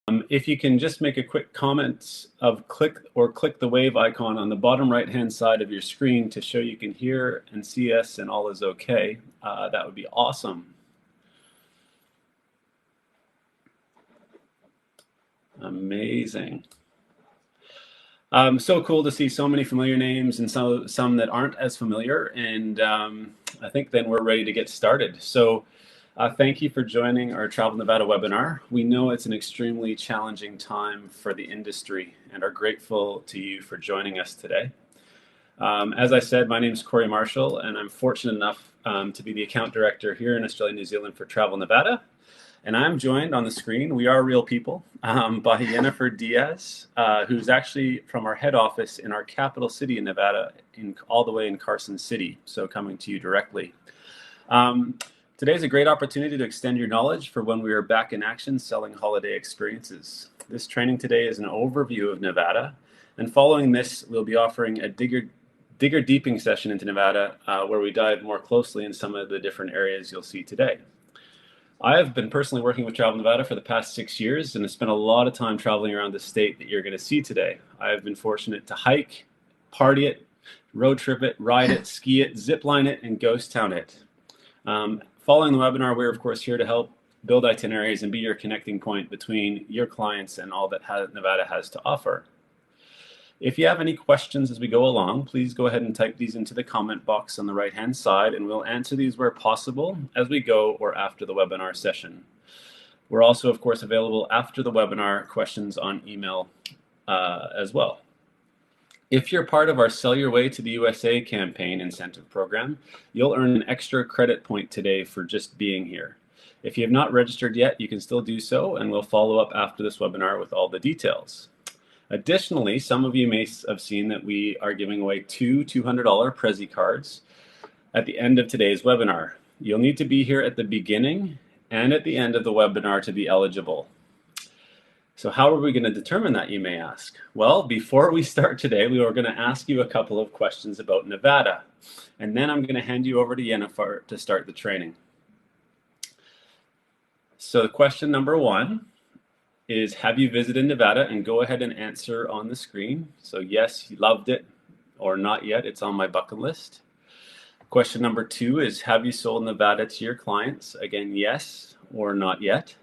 If you can just make a quick comment of click the wave icon on the bottom right-hand side of your screen to show you can hear and see us and all is okay, that would be awesome. Amazing. So cool to see so many familiar names and some that aren't as familiar. And I think then we're ready to get started. So thank you for joining our Travel Nevada webinar. We know it's an extremely challenging time for the industry and are grateful to you for joining us today. As I said, my name is Corey Marshall, and I'm fortunate enough to be the account director here in Australia, New Zealand for Travel Nevada. And I'm joined on the screen, we are real people, by Jennifer Diaz, who's actually from our head office in our capital city in Nevada, all the way in Carson City, so coming to you directly. Today's a great opportunity to extend your knowledge for when we are back in action selling holiday experiences. This training today is an overview of Nevada, and following this, we'll be offering a digger deeping session into Nevada, where we dive more closely in some of the different areas you'll see today. I have been personally working with Travel Nevada for the past 6 years and have spent a lot of time traveling around the state that you're going to see today. I have been fortunate to hike, party it, road trip it, ride it, ski it, zip line it, and ghost town it. Following the webinar, we're of course here to help build itineraries and be your connecting point between your clients and all that Nevada has to offer. If you have any questions as we go along, please go ahead and type these into the comment box on the right-hand side, and we'll answer these where possible as we go or after the webinar session. We're also, of course, available after the webinar questions on email as well. If you're part of our Sell Your Way to the USA campaign incentive program, you'll earn an extra credit point today for just being here. If you have not registered yet, you can still do so, and we'll follow up after this webinar with all the details. Additionally, some of you may have seen that we are giving away two $200 Prezi cards at the end of today's webinar. You'll need to be here at the beginning and at the end of the webinar to be eligible. So how are we going to determine that, you may ask? Well, before we start today, we are going to ask you a couple of questions about Nevada, and then I'm going to hand you over to Jennifer to start the training. So question number one is, have you visited Nevada? And go ahead and answer on the screen. So yes, you loved it, or not yet, it's on my bucket list. Question number two is, have you sold Nevada to your clients? Again, yes or not yet.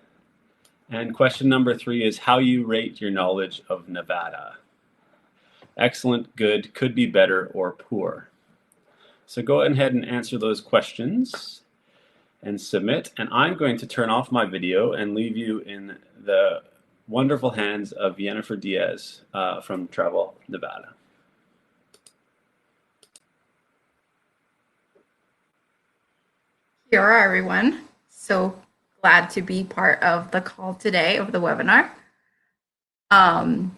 And question number three is how you rate your knowledge of Nevada. Excellent, good, could be better, or poor. So go ahead and answer those questions and submit. And I'm going to turn off my video and leave you in the wonderful hands of Jennifer Diaz from Travel Nevada. Here are everyone. So glad to be part of the call today of the webinar. I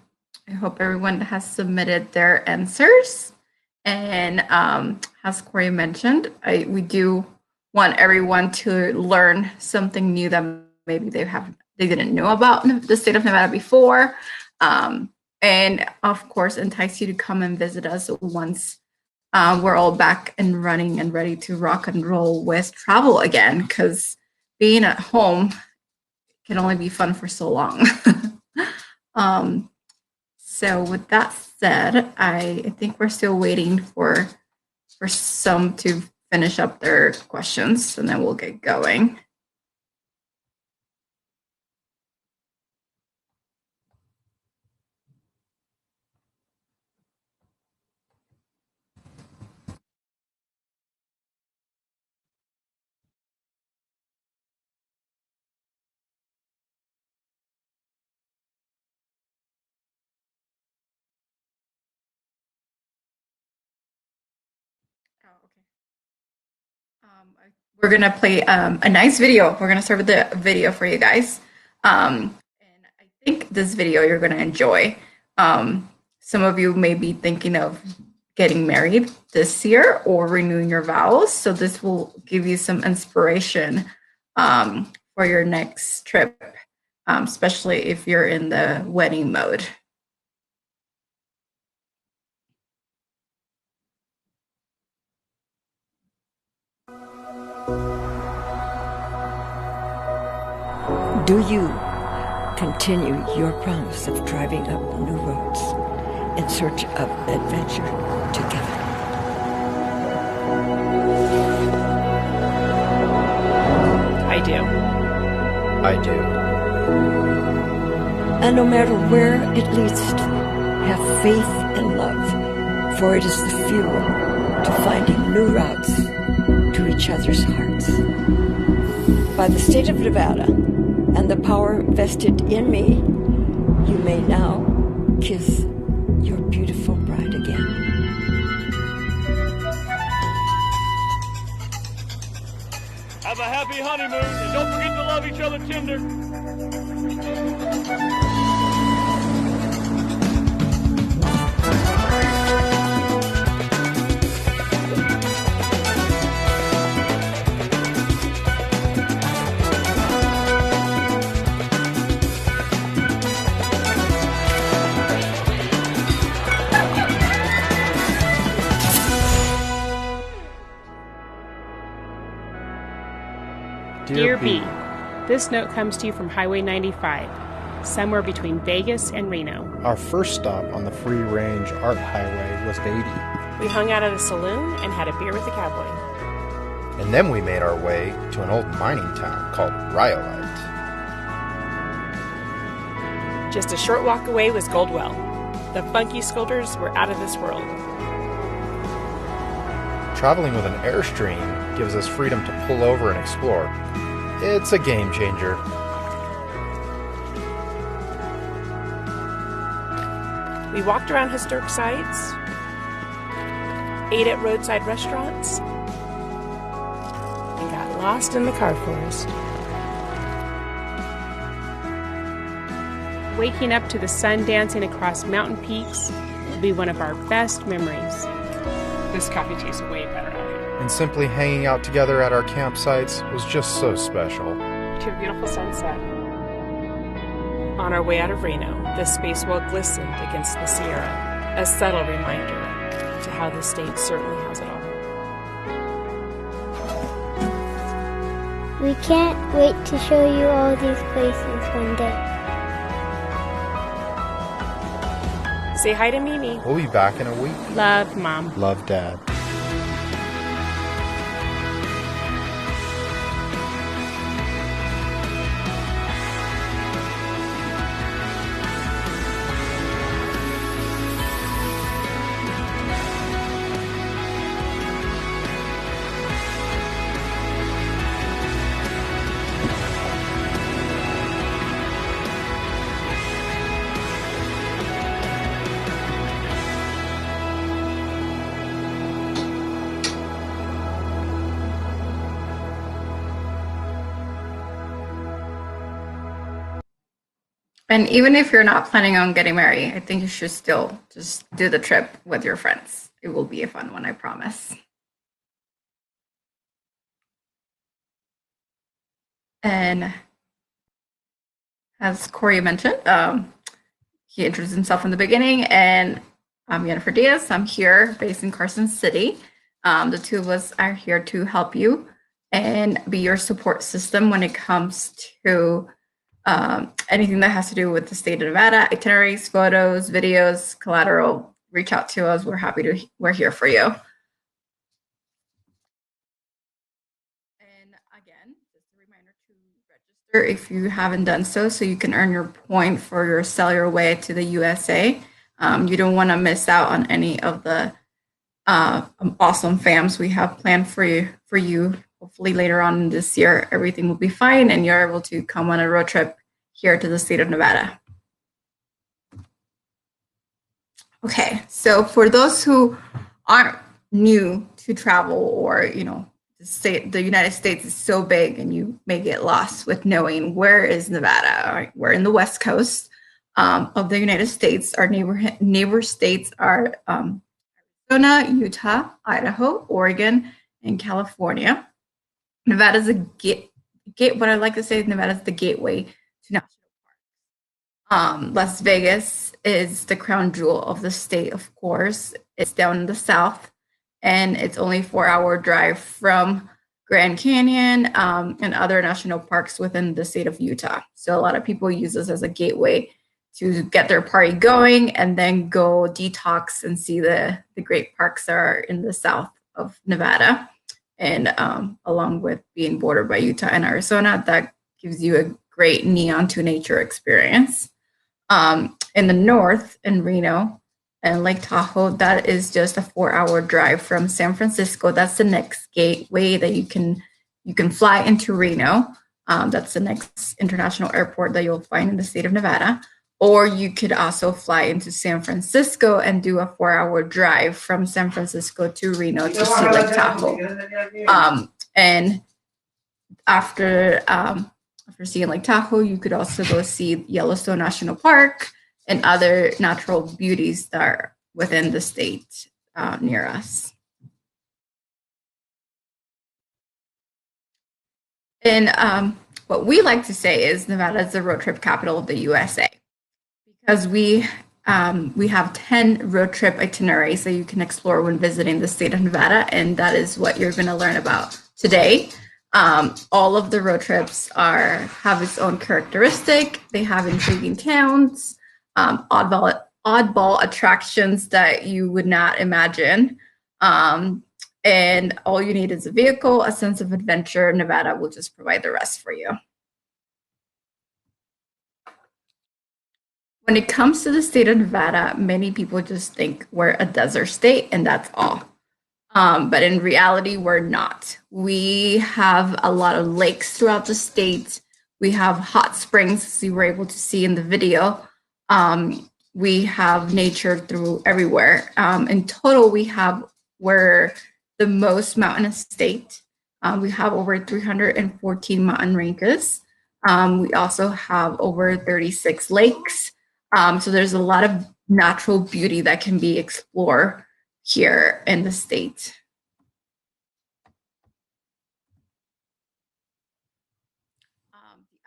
hope everyone has submitted their answers. And as Corey mentioned, we do want everyone to learn something new that maybe they didn't know about the state of Nevada before. And of course, entice you to come and visit us once we're all back and running and ready to rock and roll with travel again, because being at home can only be fun for so long. So with that said, I think we're still waiting for some to finish up their questions, and then we'll get going. We're going to play a nice video. We're going to start with the video for you guys. And I think this video you're going to enjoy. Some of you may be thinking of getting married this year or renewing your vows. So this will give you some inspiration for your next trip, especially if you're in the wedding mode. Do you continue your promise of driving up new roads in search of adventure together. I do. I do. And no matter where it leads to, have faith and love, for it is the fuel to finding new routes to each other's hearts. By the state of Nevada and the power vested in me, you may now kiss your beautiful bride again. Have a happy honeymoon, and don't forget to love each other tender. Dear B, this note comes to you from Highway 95, somewhere between Vegas and Reno. Our first stop on the Free Range Art Highway was Beatty. We hung out at a saloon and had a beer with a cowboy. And then we made our way to an old mining town called Rhyolite. Just a short walk away was Goldwell. The funky sculptors were out of this world. Traveling with an Airstream gives us freedom to pull over and explore. It's a game changer. We walked around historic sites, ate at roadside restaurants, and got lost in the car forest. Waking up to the sun dancing across mountain peaks will be one of our best memories. This coffee tastes way better out here. And simply hanging out together at our campsites was just so special. To a beautiful sunset. On our way out of Reno, the space wall glistened against the Sierra, a subtle reminder to how the state certainly has it all. We can't wait to show you all these places one day. Say hi to Mimi. We'll be back in a week. Love, Mom. Love, Dad. And even if you're not planning on getting married, I think you should still just do the trip with your friends. It will be a fun one, I promise. And as Corey mentioned, he introduced himself in the beginning, and I'm Jennifer Diaz. I'm here based in Carson City. The two of us are here to help you and be your support system when it comes to anything that has to do with the state of Nevada, itineraries, photos, videos, collateral. Reach out to us. We're here for you. And again, just a reminder to register if you haven't done so you can earn your point for your Sail Your Way to the USA. You don't want to miss out on any of the awesome FAMs we have planned for you. Hopefully later on this year, everything will be fine and you're able to come on a road trip here to the state of Nevada. Okay, so for those who aren't new to travel, or the United States is so big and you may get lost with knowing where is Nevada. All right, we're in the West Coast of the United States. Our neighbor states are Arizona, Utah, Idaho, Oregon, and California. Nevada's what I like to say is Nevada's the gateway to national parks. Las Vegas is the crown jewel of the state, of course. It's down in the south, and it's only a 4-hour drive from Grand Canyon, and other national parks within the state of Utah. So a lot of people use this as a gateway to get their party going and then go detox and see the great parks that are in the south of Nevada. And along with being bordered by Utah and Arizona, that gives you a great neon to nature experience. In the north, in Reno and Lake Tahoe, that is just a 4-hour drive from San Francisco. That's the next gateway that you can fly into Reno. That's the next international airport that you'll find in the state of Nevada. Or you could also fly into San Francisco and do a 4-hour drive from San Francisco to Reno to see Lake Tahoe. And after seeing Lake Tahoe, you could also go see Yellowstone National Park and other natural beauties that are within the state near us. And what we like to say is Nevada is the road trip capital of the USA, because we have 10 road trip itineraries that you can explore when visiting the state of Nevada, and that is what you're going to learn about today. All of the road trips have its own characteristic. They have intriguing towns, oddball attractions that you would not imagine. And all you need is a vehicle, a sense of adventure. Nevada will just provide the rest for you. When it comes to the state of Nevada, many people just think we're a desert state and that's all. But in reality, we're not. We have a lot of lakes throughout the state. We have hot springs, as you were able to see in the video. We have nature through everywhere. In total, we're the most mountainous state. We have over 314 mountain ranges. We also have over 36 lakes. So there's a lot of natural beauty that can be explored here in the state.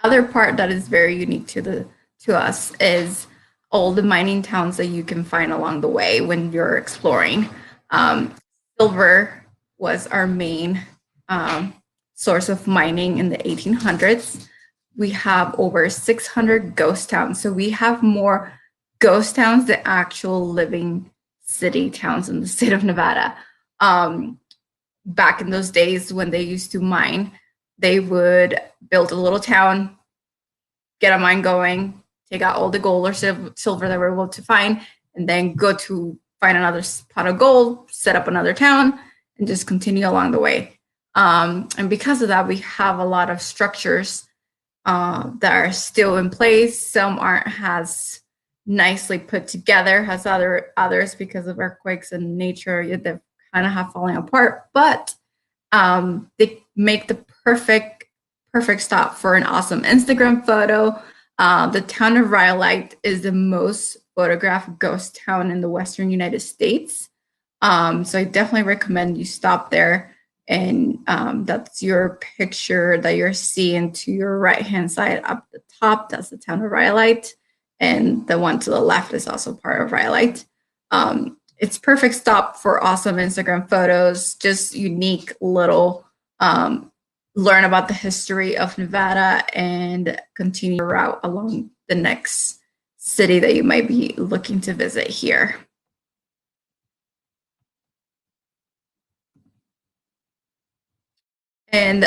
The other part that is very unique to us is all the mining towns that you can find along the way when you're exploring. Silver was our main source of mining in the 1800s. We have over 600 ghost towns. So we have more ghost towns than actual living city towns in the state of Nevada. Back in those days when they used to mine, they would build a little town, get a mine going, take out all the gold or silver that we're able to find, and then go to find another pot of gold, set up another town, and just continue along the way. And because of that, we have a lot of structures that are still in place. Some aren't as nicely put together as others because of earthquakes and nature. They kind of have fallen apart, but they make the perfect stop for an awesome Instagram photo. The town of Rhyolite is the most photographed ghost town in the Western United States. So I definitely recommend you stop there. And that's your picture that you're seeing to your right-hand side up the top. That's the town of Rhyolite. And the one to the left is also part of Rhyolite. It's perfect stop for awesome Instagram photos, just unique little, learn about the history of Nevada and continue your route along the next city that you might be looking to visit here. And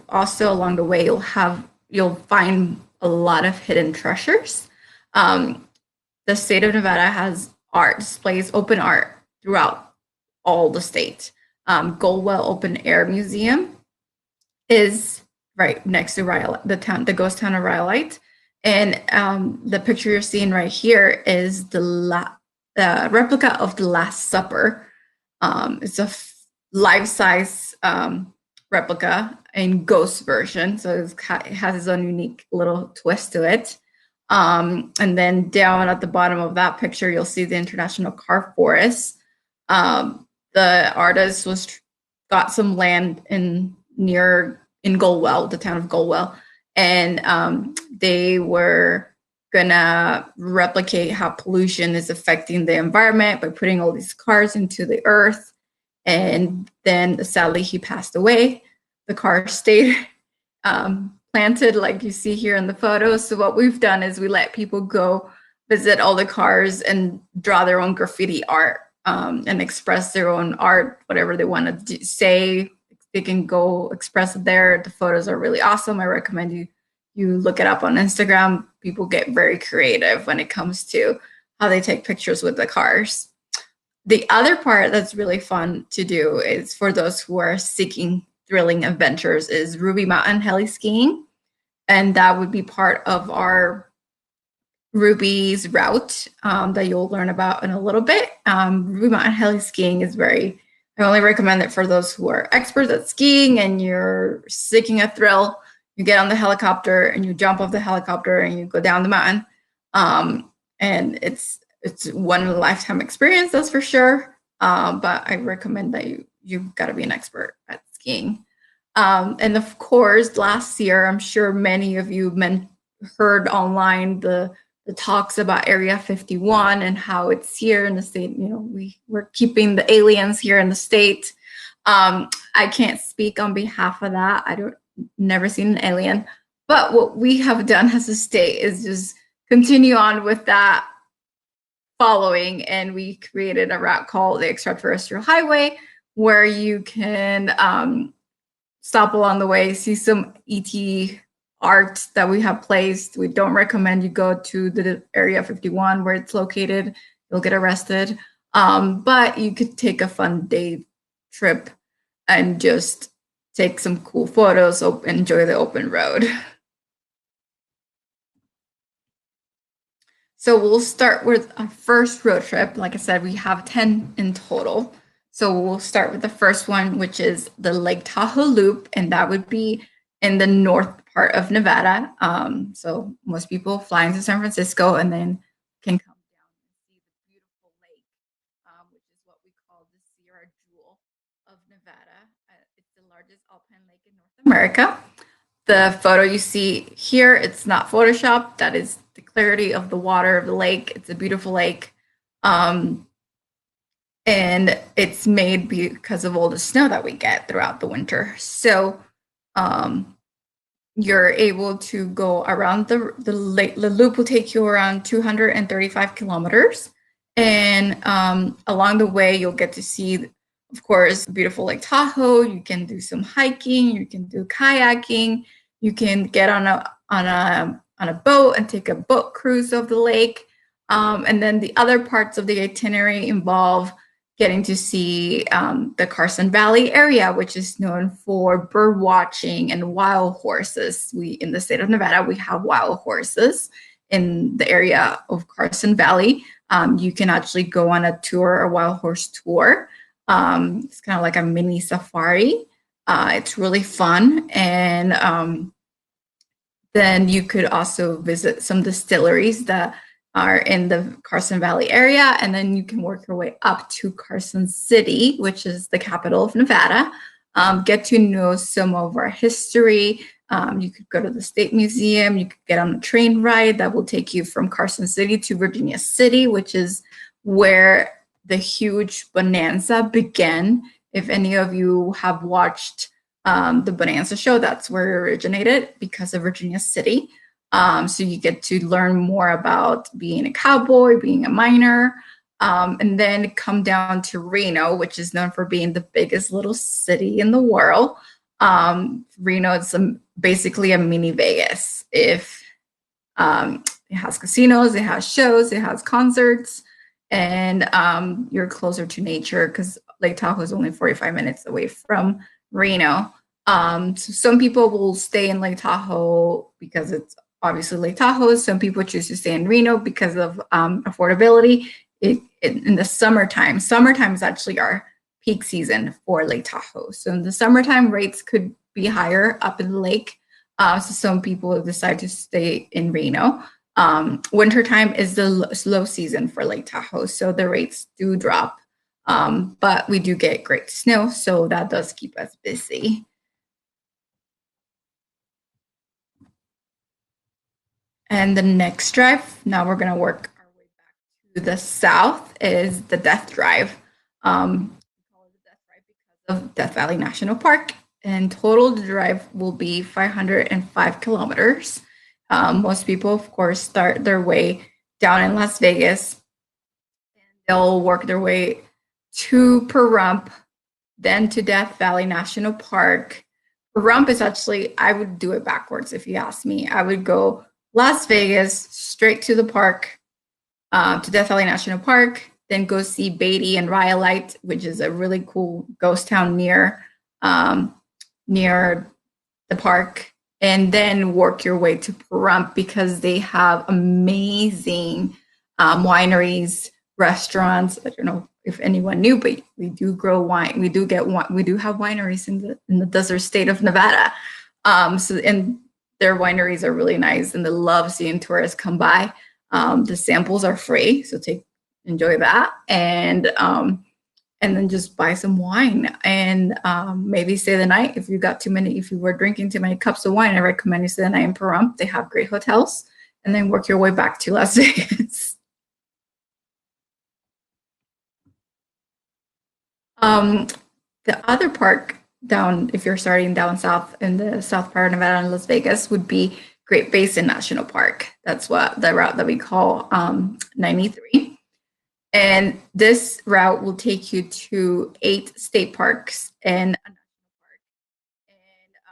also along the way, you'll find a lot of hidden treasures. The state of Nevada has art displays, open art throughout all the state. Goldwell Open Air Museum is right next to Rhyolite, the ghost town of Rhyolite. And the picture you're seeing right here is the replica of the Last Supper. It's a life-size replica in ghost version, so it has its own unique little twist to it. And then down at the bottom of that picture, you'll see the International Carr Forest. The artist got some land in Goldwell, the town of Goldwell, and they were gonna replicate how pollution is affecting the environment by putting all these cars into the earth. And then sadly he passed away. the cars stayed planted like you see here in the photos. So what we've done is we let people go visit all the cars and draw their own graffiti art and express their own art, whatever they want to say. They can go express it there. The photos are really awesome. I recommend you look it up on Instagram. People get very creative when it comes to how they take pictures with the cars. The other part that's really fun to do is for those who are seeking thrilling adventures is Ruby Mountain heli skiing. And that would be part of our Ruby's route that you'll learn about in a little bit. Ruby Mountain heli skiing is I only recommend it for those who are experts at skiing and you're seeking a thrill. You get on the helicopter and you jump off the helicopter and you go down the mountain. And it's one in a lifetime experience, that's for sure. But I recommend that you've got to be an expert at skiing. And of course, last year, I'm sure many of you heard online the talks about Area 51 and how it's here in the state. You know, we're keeping the aliens here in the state. I can't speak on behalf of that. Never seen an alien. But what we have done as a state is just continue on with that following, and we created a route called the Extraterrestrial Highway, where you can stop along the way, see some ET art that we have placed. We don't recommend you go to the Area 51 where it's located. You'll get arrested. But you could take a fun day trip and just take some cool photos, enjoy the open road. So we'll start with our first road trip. Like I said, we have 10 in total. So we'll start with the first one, which is the Lake Tahoe Loop, and that would be in the north part of Nevada. So most people fly into San Francisco and then can come down and see the beautiful lake, which is what we call the Sierra Jewel of Nevada. It's the largest alpine lake in North America. The photo you see here, it's not Photoshopped. That is the clarity of the water of the lake. It's a beautiful lake. And it's made because of all the snow that we get throughout the winter. So you're able to go around the lake. The loop will take you around 235 kilometers. And along the way, you'll get to see, of course, beautiful Lake Tahoe. You can do some hiking. You can do kayaking. You can get on a boat and take a boat cruise of the lake. And then the other parts of the itinerary involve getting to see the Carson Valley area, which is known for bird watching and wild horses. In the state of Nevada, we have wild horses in the area of Carson Valley. You can actually go on a tour, a wild horse tour. It's kind of like a mini safari. It's really fun. And then you could also visit some distilleries that are in the Carson Valley area, and then you can work your way up to Carson City, which is the capital of Nevada. Get to know some of our history. You could go to the State Museum. You could get on a train ride that will take you from Carson City to Virginia City, which is where the huge bonanza began. If any of you have watched the Bonanza show, that's where it originated, because of Virginia City. So you get to learn more about being a cowboy, being a miner, and then come down to Reno, which is known for being the biggest little city in the world. Reno is basically a mini Vegas. It has casinos, it has shows, it has concerts, and you're closer to nature because Lake Tahoe is only 45 minutes away from Reno. So some people will stay in Lake Tahoe because it's obviously Lake Tahoe. Some people choose to stay in Reno because of affordability. In the summertime is actually our peak season for Lake Tahoe. So in the summertime, rates could be higher up in the lake. So some people decide to stay in Reno. Wintertime is the slow season for Lake Tahoe, so the rates do drop. But we do get great snow, so that does keep us busy. And the next drive, now we're going to work our way back to the south, is the Death Drive. We call it the Death Drive because of Death Valley National Park. In total, the drive will be 505 kilometers. Most people, of course, start their way down in Las Vegas. They'll work their way to Pahrump, then to Death Valley National Park. Pahrump is actually, I would do it backwards if you ask me. I would go Las Vegas, straight to the park, to Death Valley National Park, then go see Beatty and Rhyolite, which is a really cool ghost town near the park, and then work your way to Pahrump because they have amazing wineries, restaurants. I don't know if anyone knew, but we do grow wine. We do have wineries in the desert state of Nevada. And their wineries are really nice, and they love seeing tourists come by. The samples are free, so enjoy that, and then just buy some wine and maybe stay the night. If you were drinking too many cups of wine, I recommend you stay the night in Pahrump. They have great hotels, and then work your way back to Las Vegas. The other park down, if you're starting down south in the south part of Nevada and Las Vegas, would be Great Basin National Park. That's what the route that we call 93. And this route will take you to 8 state parks and a national park.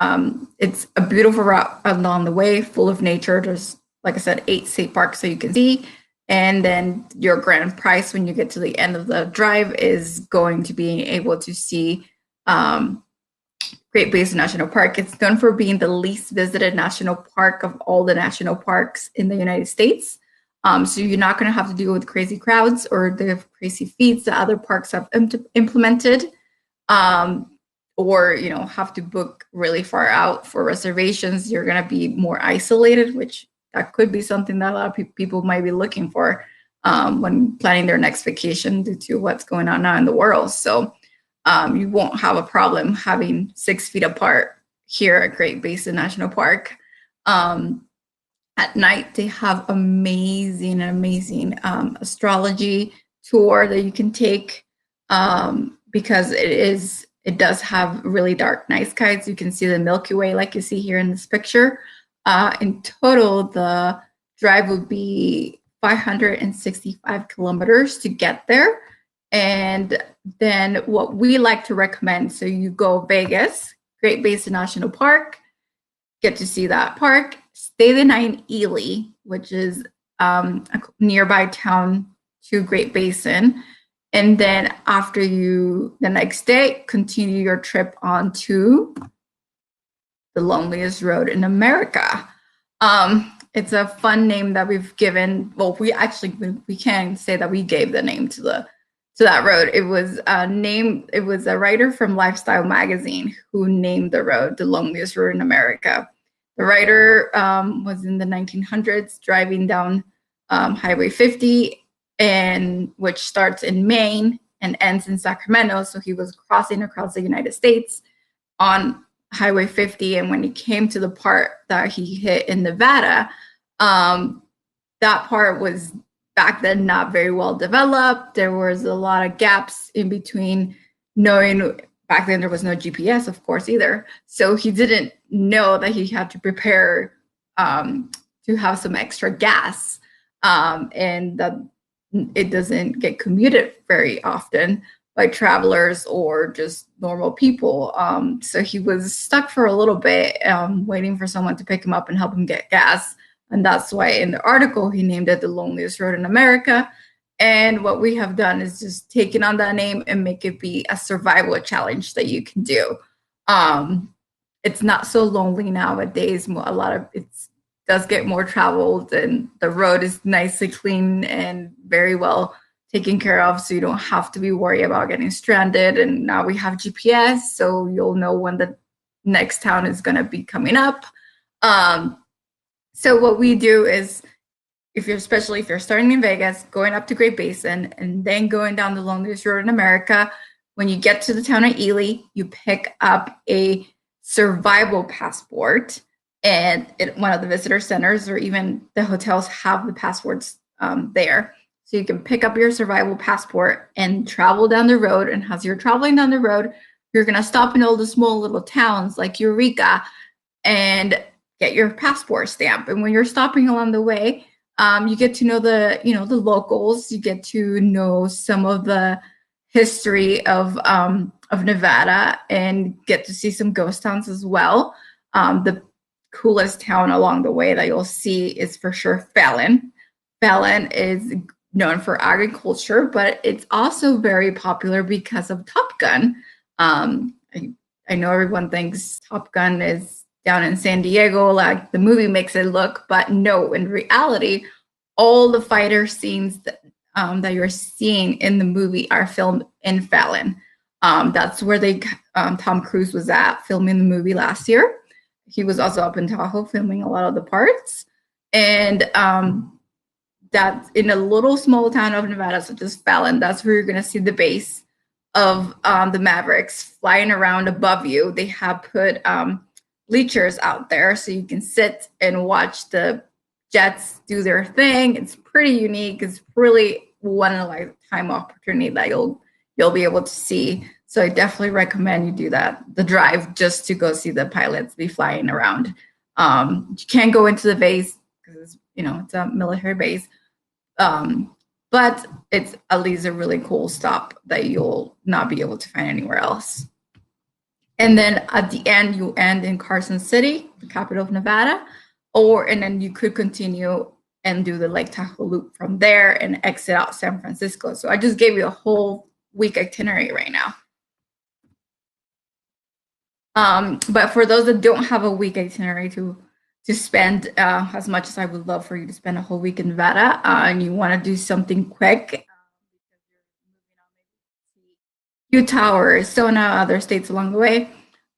And it's a beautiful route along the way, full of nature. There's, like I said, 8 state parks so you can see. And then your grand prize when you get to the end of the drive is going to be able to see Great Basin National Park. It's known for being the least visited national park of all the national parks in the United States. So you're not going to have to deal with crazy crowds or the crazy fees that other parks have implemented, or have to book really far out for reservations. You're going to be more isolated, which that could be something that a lot of people might be looking for when planning their next vacation due to what's going on now in the world. So you won't have a problem having 6 feet apart here at Great Basin National Park. At night, they have amazing astrology tour that you can take because it does have really dark night skies. You can see the Milky Way like you see here in this picture. In total, the drive would be 565 kilometers to get there. And then what we like to recommend, so you go Vegas, Great Basin National Park, get to see that park, stay the night in Ely, which is a nearby town to Great Basin. And then the next day, continue your trip on to the loneliest road in America. It's a fun name that we've given. Well, we can say that we gave the name to that road. It was a writer from Lifestyle magazine who named the road the loneliest road in America. The writer was in the 1900s driving down Highway 50, which starts in Maine and ends in Sacramento. So he was crossing across the United States on Highway 50. And when he came to the part that he hit in Nevada, that part was back then not very well developed. There was a lot of gaps in between knowing. Back then there was no GPS, of course, either. So he didn't know that he had to prepare to have some extra gas, and that it doesn't get commuted very often by travelers or just normal people. So he was stuck for a little bit, waiting for someone to pick him up and help him get gas. And that's why in the article, he named it the loneliest road in America. And what we have done is just taken on that name and make it be a survival challenge that you can do. It's not so lonely nowadays. It does get more traveled, and the road is nicely clean and very well taken care of, so you don't have to be worried about getting stranded. And now we have GPS, so you'll know when the next town is going to be coming up. So what we do is, especially if you're starting in Vegas, going up to Great Basin, and then going down the loneliest road in America, when you get to the town of Ely, you pick up a survival passport, and one of the visitor centers or even the hotels have the passports there. So you can pick up your survival passport and travel down the road. And as you're traveling down the road, you're going to stop in all the small little towns like Eureka and get your passport stamp. And when you're stopping along the way, you get to know the locals. You get to know some of the history of Nevada and get to see some ghost towns as well. The coolest town along the way that you'll see is for sure Fallon. Fallon is known for agriculture, but it's also very popular because of Top Gun. I know everyone thinks Top Gun is down in San Diego, like the movie makes it look, but no, in reality, all the fighter scenes that you're seeing in the movie are filmed in Fallon. That's where Tom Cruise was at filming the movie last year. He was also up in Tahoe filming a lot of the parts. And that's in a little small town of Nevada, such as Fallon. That's where you're going to see the base of the Mavericks flying around above you. They have put bleachers out there so you can sit and watch the jets do their thing. It's pretty unique. It's really one in a lifetime opportunity that you'll be able to see. So I definitely recommend you do that, the drive, just to go see the pilots be flying around. You can't go into the base because it's a military base, but it's at least a really cool stop that you'll not be able to find anywhere else. And then at the end, you end in Carson City, the capital of Nevada, and then you could continue and do the Lake Tahoe loop from there and exit out San Francisco. So I just gave you a whole week itinerary right now. But for those that don't have a week itinerary to spend, as much as I would love for you to spend a whole week in Nevada, and you want to do something quick, Utah or Arizona, other states along the way,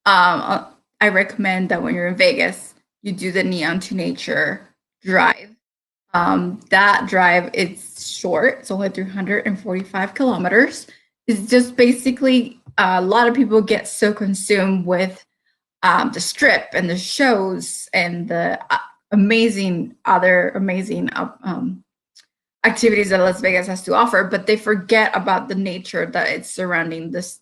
I recommend that when you're in Vegas, you do the Neon to Nature drive. That drive, it's short. It's only 345 kilometers. It's just basically, a lot of people get so consumed with the Strip and the shows and the amazing activities that Las Vegas has to offer, but they forget about the nature that it's surrounding this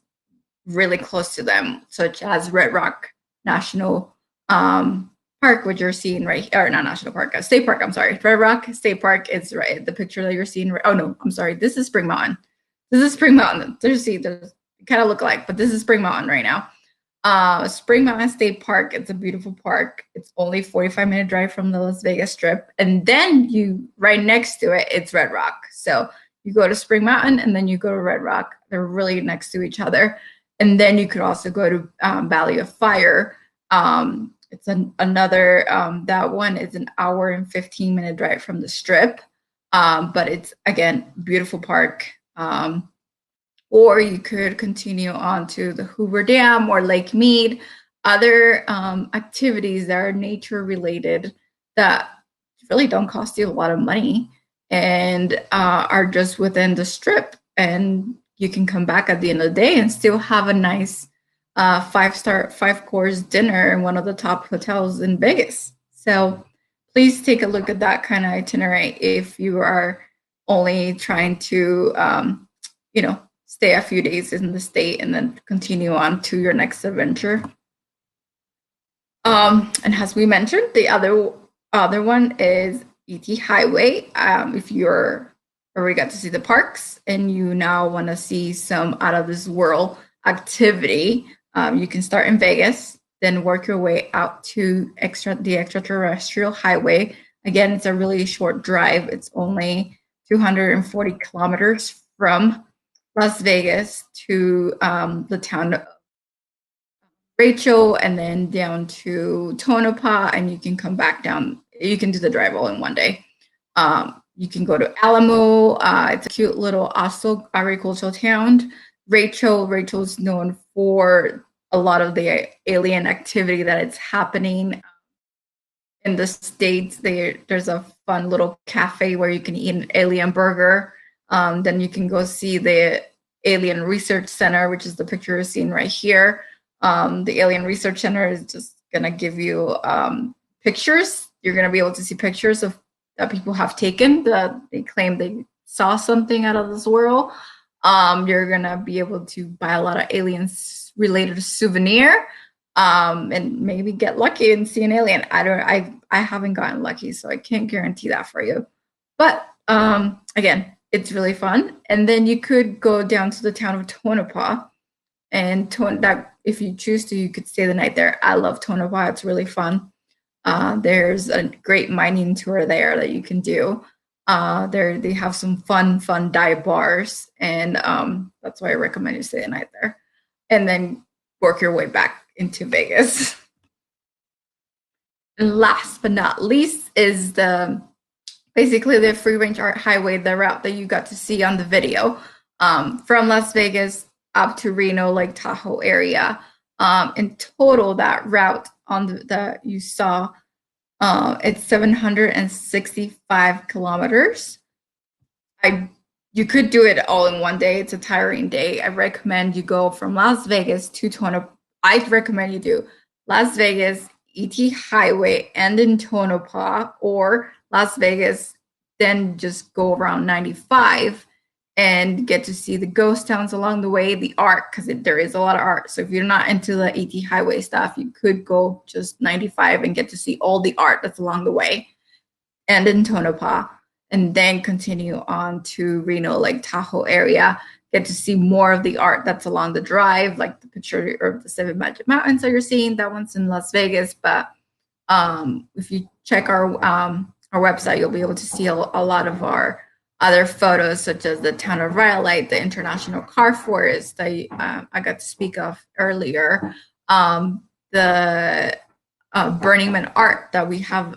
really close to them, such as Red Rock National Park, which you're seeing right, or not National Park, State Park, I'm sorry. Red Rock State Park is right, the picture that you're seeing. Oh no, I'm sorry. This is Spring Mountain. There's kind of look alike, but this is Spring Mountain right now. Spring Mountain State Park, it's a beautiful park. It's only 45-minute drive from the Las Vegas Strip. And then right next to it, it's Red Rock. So you go to Spring Mountain and then you go to Red Rock. They're really next to each other. And then you could also go to Valley of Fire. It's another, that one is an hour and 15-minute drive from the Strip. But it's, again, beautiful park. Or you could continue on to the Hoover Dam or Lake Mead, other activities that are nature related that really don't cost you a lot of money and are just within the Strip. And you can come back at the end of the day and still have a nice 5-course dinner in one of the top hotels in Vegas. So please take a look at that kind of itinerary if you are only trying to, stay a few days in the state and then continue on to your next adventure. And as we mentioned, the other one is ET Highway. If you're already got to see the parks and you now want to see some out of this world activity, you can start in Vegas, then work your way out to the extraterrestrial highway. Again, it's a really short drive. It's only 240 kilometers from Las Vegas to the town of Rachel and then down to Tonopah, and you can come back down. You can do the drive all in one day. You can go to Alamo. It's a cute little also agricultural town. Rachel's known for a lot of the alien activity that it's happening in the States. There's a fun little cafe where you can eat an alien burger. Then you can go see the Alien Research Center, which is the picture you're seeing right here. The Alien Research Center is just going to give you pictures. You're going to be able to see pictures that people have taken that they claim they saw something out of this world. You're gonna be able to buy a lot of aliens related souvenir, and maybe get lucky and see an alien. I haven't gotten lucky, so I can't guarantee that for you. But again, it's really fun. And then you could go down to the town of Tonopah, and that if you choose to, you could stay the night there. I love Tonopah; it's really fun. There's a great mining tour there that you can do. They have some fun dive bars, and that's why I recommend you stay the night there, and then work your way back into Vegas. And last but not least is basically the Free Range Art Highway, the route that you got to see on the video, from Las Vegas up to Reno, Lake Tahoe area. In total, that route that you saw, it's 765 kilometers. You could do it all in one day. It's a tiring day. I recommend you go from Las Vegas to Tonopah. I recommend you do Las Vegas, ET Highway, and in Tonopah, or Las Vegas, then just go around 95 and get to see the ghost towns along the way, the art, because there is a lot of art. So if you're not into the ET Highway stuff, you could go just 95 and get to see all the art that's along the way, and in Tonopah, and then continue on to Reno, Lake Tahoe area, get to see more of the art that's along the drive, like the picture of the Seven Magic Mountains that you're seeing. That one's in Las Vegas, but if you check our website, you'll be able to see a lot of our other photos, such as the town of Rhyolite, the International Car Forest that I got to speak of earlier, the Burning Man art that we have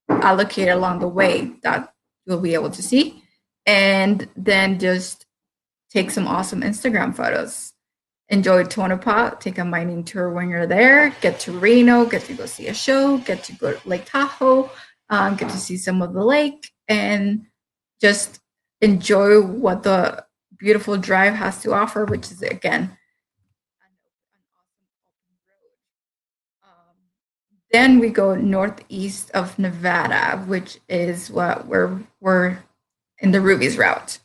allocated along the way that you'll be able to see, and then just take some awesome Instagram photos. Enjoy Tonopah, take a mining tour when you're there, get to Reno, get to go see a show, get to go to Lake Tahoe, get to see some of the lake, and just enjoy what the beautiful drive has to offer, which is, again, an awesome open road. Then we go northeast of Nevada, which is what we're in the Ruby's route.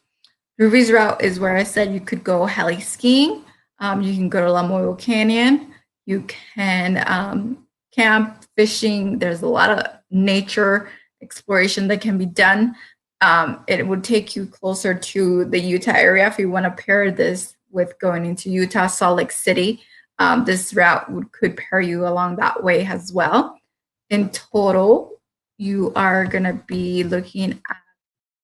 Ruby's route is where I said you could go heli skiing. You can go to Lamoille Canyon. You can camp, fishing. There's a lot of nature exploration that can be done. It would take you closer to the Utah area if you want to pair this with going into Utah, Salt Lake City. This route could pair you along that way as well. In total, you are going to be looking at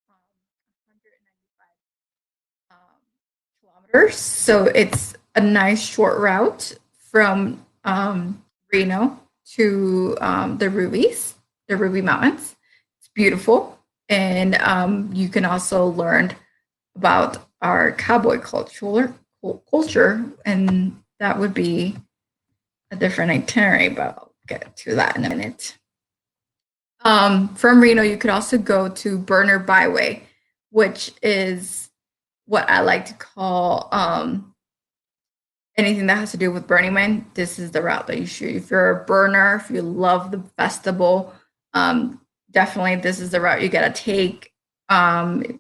195 kilometers. So it's a nice short route from Reno to the Ruby Mountains. It's beautiful. And you can also learn about our cowboy culture, and that would be a different itinerary, but I'll get to that in a minute. From Reno, you could also go to Burner Byway, which is what I like to call anything that has to do with Burning Man. This is the route that you should. If you're a burner, if you love the festival, definitely this is the route you gotta take on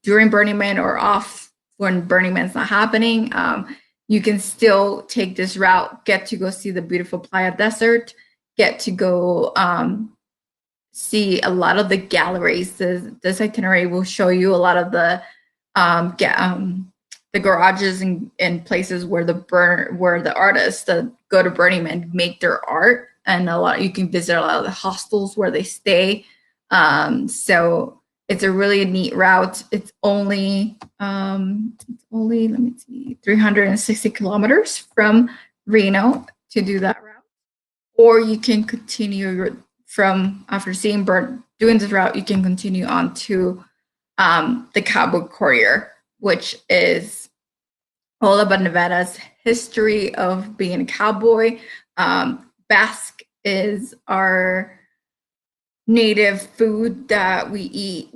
during Burning Man or off when Burning Man's not happening. You can still take this route, get to go see the beautiful Playa Desert, get to go see a lot of the galleries. This itinerary will show you a lot of the garages and places where the artists that go to Burning Man make their art, and you can visit a lot of the hostels where they stay. So it's a really neat route. It's only let me see, 360 kilometers from Reno to do that route. Or you can continue after seeing doing this route, you can continue on to the Cowboy Courier, which is all about Nevada's history of being a cowboy. Basque is our native food that we eat.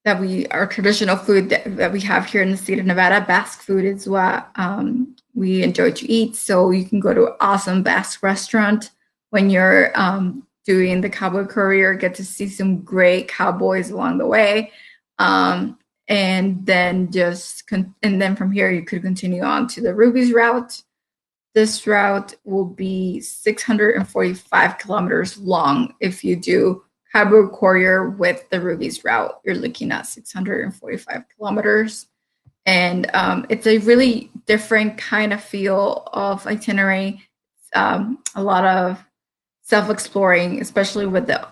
Our traditional food that we have here in the state of Nevada. Basque food is what we enjoy to eat. So you can go to an awesome Basque restaurant when you're doing the Cowboy Courier, get to see some great cowboys along the way. and then and then from here you could continue on to the Ruby's route. This route will be 645 kilometers long. If you do Cabo Courier with the Ruby's route, you're looking at 645 kilometers. And it's a really different kind of feel of itinerary. A lot of self-exploring, especially with the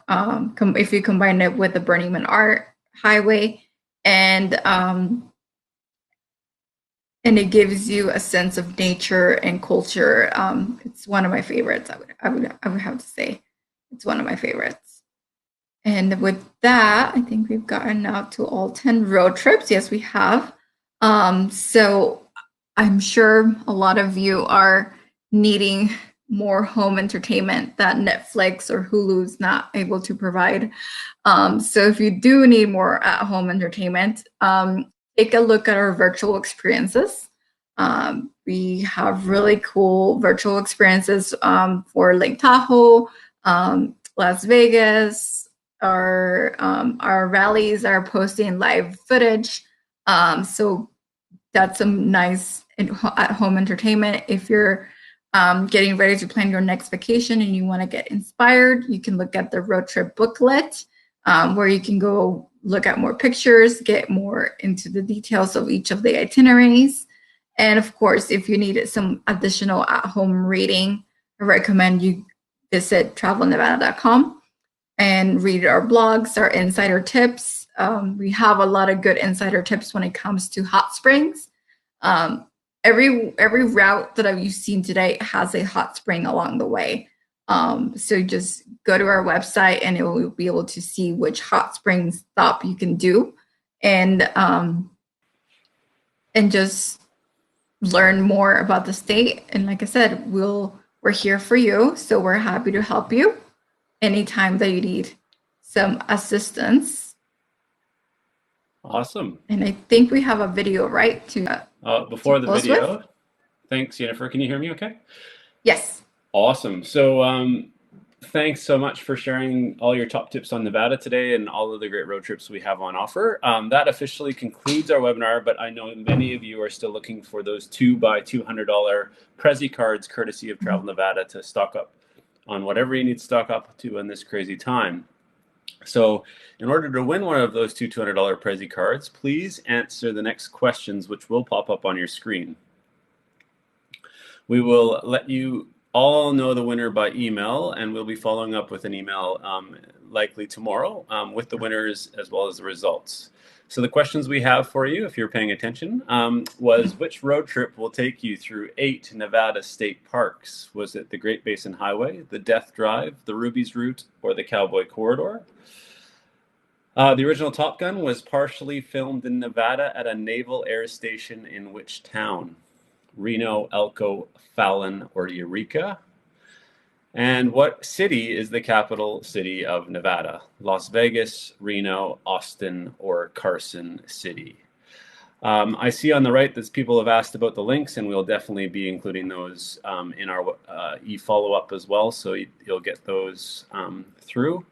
if you combine it with the Burning Man Art Highway, and it gives you a sense of nature and culture. It's one of my favorites. I would have to say it's one of my favorites. And with that, I think we've gotten out to all 10 road trips. Yes, we have. So I'm sure a lot of you are needing more home entertainment that Netflix or Hulu is not able to provide. So if you do need more at-home entertainment, take a look at our virtual experiences. We have really cool virtual experiences for Lake Tahoe, Las Vegas. Our rallies are posting live footage. So that's some nice at-home entertainment. If you're getting ready to plan your next vacation and you want to get inspired, you can look at the road trip booklet, where you can go look at more pictures, get more into the details of each of the itineraries. And of course, if you need some additional at-home reading, I recommend you visit travelnevada.com and read our blogs, our insider tips. We have a lot of good insider tips when it comes to hot springs. Every route that you've seen today has a hot spring along the way. So just go to our website and it will be able to see which hot spring stop you can do, and just learn more about the state. And like I said, we're here for you, so we're happy to help you anytime that you need some assistance. Awesome. And I think we have a video, right? Before the video. Thanks, Jennifer. Can you hear me okay? Yes. Awesome. So thanks so much for sharing all your top tips on Nevada today and all of the great road trips we have on offer. That officially concludes our webinar, but I know many of you are still looking for those 2x$200 Prezi cards courtesy of Travel Nevada to stock up on whatever you need to stock up to in this crazy time. So in order to win one of those $200 Prezi cards, please answer the next questions, which will pop up on your screen. We will let you all know the winner by email, and we'll be following up with an email likely tomorrow with the winners as well as the results. So the questions we have for you, if you're paying attention, was which road trip will take you through 8 Nevada state parks? Was it the Great Basin Highway, the Death Drive, the Ruby's Route, or the Cowboy Corridor? The original Top Gun was partially filmed in Nevada at a naval air station in which town? Reno, Elko, Fallon, or Eureka? And what city is the capital city of Nevada? Las Vegas, Reno, Austin, or Carson City? I see on the right that people have asked about the links, and we'll definitely be including those in our e-follow-up as well, so you'll get those through.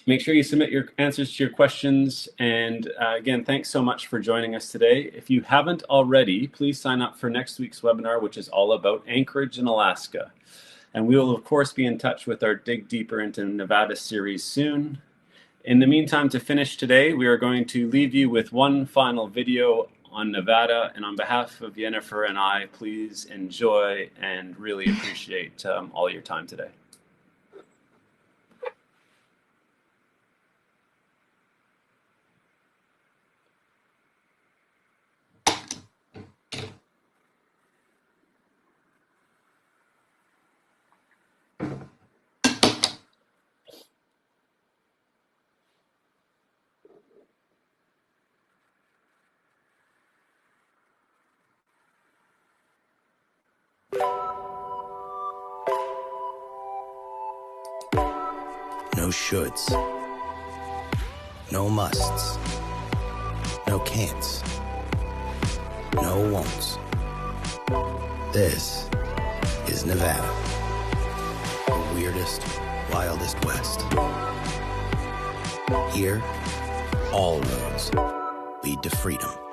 Make sure you submit your answers to your questions. And again, thanks so much for joining us today. If you haven't already, please sign up for next week's webinar, which is all about Anchorage in Alaska. And we will, of course, be in touch with our Dig Deeper into Nevada series soon. In the meantime, to finish today, we are going to leave you with one final video on Nevada. And on behalf of Jennifer and I, please enjoy and really appreciate all your time today. No shoulds. No musts. No can'ts. No won'ts. This is Nevada. The weirdest, wildest west. Here, All roads lead to freedom.